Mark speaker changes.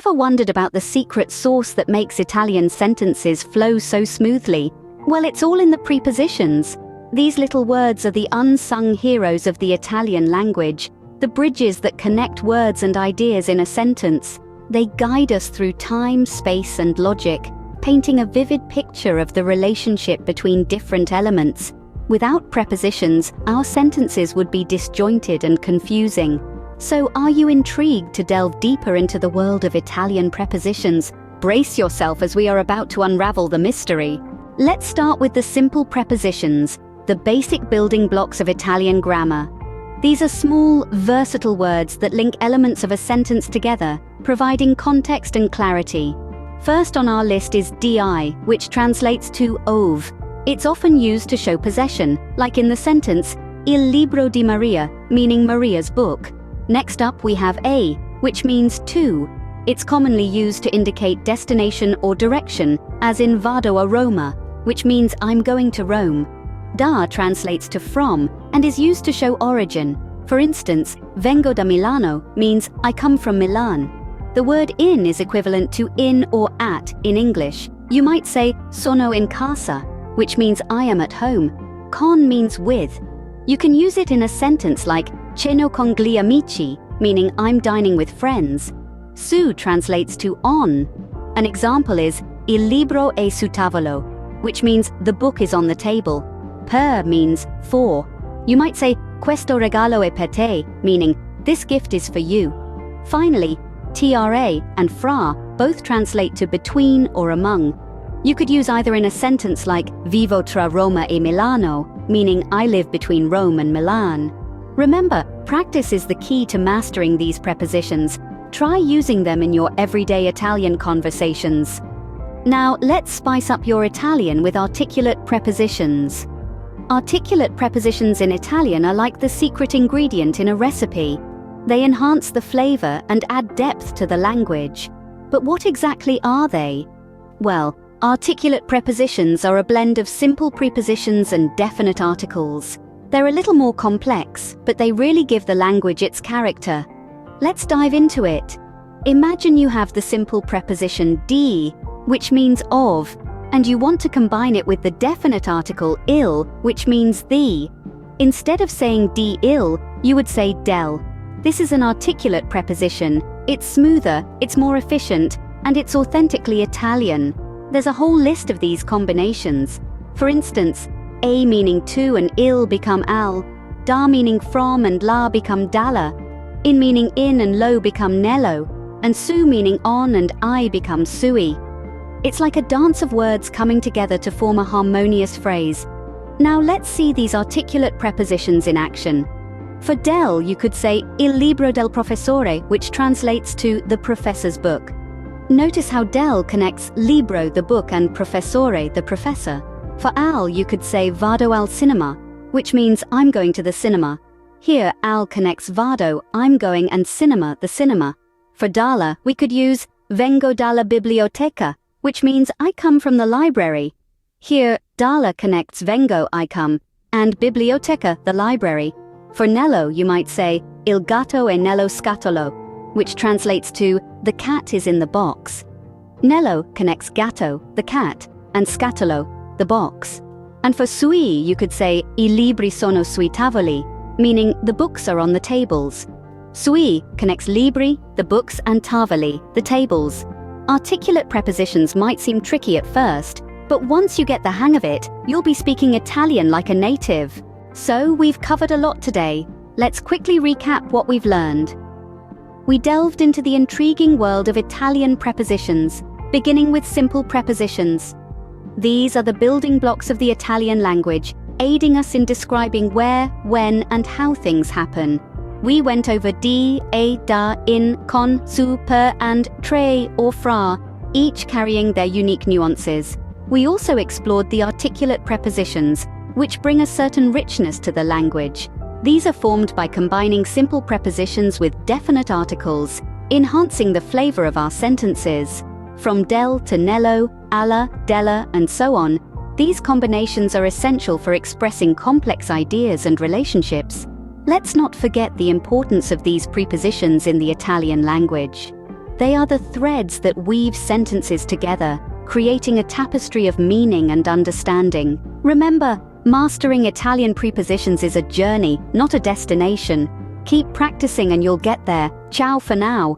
Speaker 1: Ever wondered about the secret sauce that makes Italian sentences flow so smoothly? Well, it's all in the prepositions. These little words are the unsung heroes of the Italian language, the bridges that connect words and ideas in a sentence. They guide us through time, space, and logic, painting a vivid picture of the relationship between different elements. Without prepositions, our sentences would be disjointed and confusing. So, are you intrigued to delve deeper into the world of Italian prepositions? Brace yourself as we are about to unravel the mystery. Let's start with the simple prepositions, the basic building blocks of Italian grammar. These are small, versatile words that link elements of a sentence together, providing context and clarity. First on our list is di, which translates to ove. It's often used to show possession, like in the sentence, Il libro di Maria, meaning Maria's book. Next up we have a, which means to. It's commonly used to indicate destination or direction, as in vado a Roma, which means I'm going to Rome. Da translates to from, and is used to show origin. For instance, vengo da Milano means I come from Milan. The word in is equivalent to in or at in English. You might say sono in casa, which means I am at home. Con means with. You can use it in a sentence like ceno con gli amici, meaning I'm dining with friends. Su translates to on. An example is il libro è su tavolo, which means the book is on the table. Per means for. You might say questo regalo è per te, meaning this gift is for you. Finally, tra and fra both translate to between or among. You could use either in a sentence like vivo tra Roma e Milano, meaning I live between Rome and Milan. Remember, practice is the key to mastering these prepositions. Try using them in your everyday Italian conversations. Now, let's spice up your Italian with articulate prepositions. Articulate prepositions in Italian are like the secret ingredient in a recipe. They enhance the flavor and add depth to the language. But what exactly are they? Well, articulate prepositions are a blend of simple prepositions and definite articles. They're a little more complex, but they really give the language its character. Let's dive into it. Imagine you have the simple preposition di, which means of, and you want to combine it with the definite article il, which means the. Instead of saying di il, you would say del. This is an articulate preposition. It's smoother, it's more efficient, and it's authentically Italian. There's a whole list of these combinations. For instance, a meaning to and il become al, da meaning from and la become dalla, in meaning in and lo become nello, and su meaning on and I become sui. It's like a dance of words coming together to form a harmonious phrase. Now let's see these articulate prepositions in action. For del, you could say il libro del professore, which translates to the professor's book. Notice how del connects libro, the book, and professore, the professor. For al, you could say vado al cinema, which means I'm going to the cinema. Here, al connects vado, I'm going, and cinema, the cinema. For dalla, we could use vengo dalla biblioteca, which means I come from the library. Here, dalla connects vengo, I come, and biblioteca, the library. For nello, you might say il gatto è nello scatolo, which translates to the cat is in the box. Nello connects gatto, the cat, and scatolo, the box. And for sui, you could say I libri sono sui tavoli, meaning the books are on the tables. Sui connects libri, the books, and tavoli, the tables. Articulate prepositions might seem tricky at first, but once you get the hang of it, you'll be speaking Italian like a native. So, we've covered a lot today. Let's quickly recap what we've learned. We delved into the intriguing world of Italian prepositions, beginning with simple prepositions. These are the building blocks of the Italian language, aiding us in describing where, when, and how things happen. We went over di, e, da, in, con, su, per, and tre or fra, each carrying their unique nuances. We also explored the articulate prepositions, which bring a certain richness to the language. These are formed by combining simple prepositions with definite articles, enhancing the flavor of our sentences. From del to nello, alla, della, and so on, these combinations are essential for expressing complex ideas and relationships. Let's not forget the importance of these prepositions in the Italian language. They are the threads that weave sentences together, creating a tapestry of meaning and understanding. Remember, mastering Italian prepositions is a journey, not a destination. Keep practicing and you'll get there. Ciao for now.